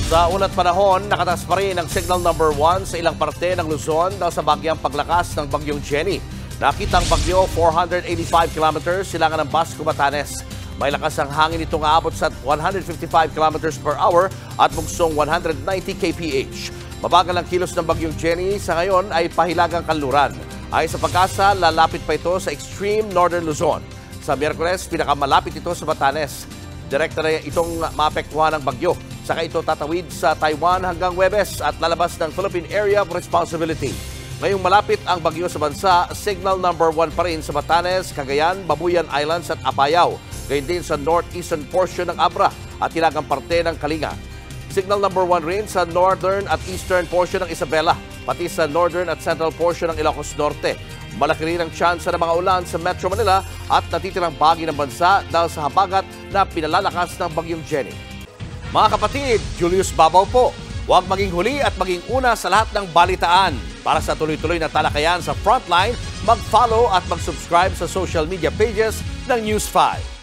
Sa unat panahon, nakataas pa rin ang signal number 1 sa ilang parte ng Luzon dahil sa bagyang paglakas ng bagyong Jenny. Nakita ang bagyo 485 kilometers silangan ng Basco, Batanes. May lakas ang hangin itong aabot sa 155 kilometers per hour at bugsong 190 kph. Mabagal ang kilos ng bagyong Jenny sa ngayon ay pahilagang kanluran. Ayon sa pag-asa, lalapit pa ito sa extreme northern Luzon. Sa Miyerkules, pinakamalapit ito sa Batanes. Direkta na itong maapektuhan ng bagyo. Saka ito tatawid sa Taiwan hanggang Huwebes at lalabas ng Philippine Area of Responsibility. Ngayong malapit ang bagyo sa bansa, signal number 1 pa rin sa Batanes, Cagayan, Babuyan Islands at Apayao. Gayun din sa northeastern portion ng Abra at hilagang parte ng Kalinga. Signal number 1 rin sa northern at eastern portion ng Isabela, pati sa northern at central portion ng Ilocos Norte. Malaki rin ang tsansa ng mga ulan sa Metro Manila at natitirang bahagi ng bansa dahil sa habagat na pinalalakas ng bagyong Jenny. Mga kapatid, Julius Babaw po. Huwag maging huli at maging una sa lahat ng balitaan. Para sa tuloy-tuloy na talakayan sa Frontline, mag-follow at mag-subscribe sa social media pages ng News 5.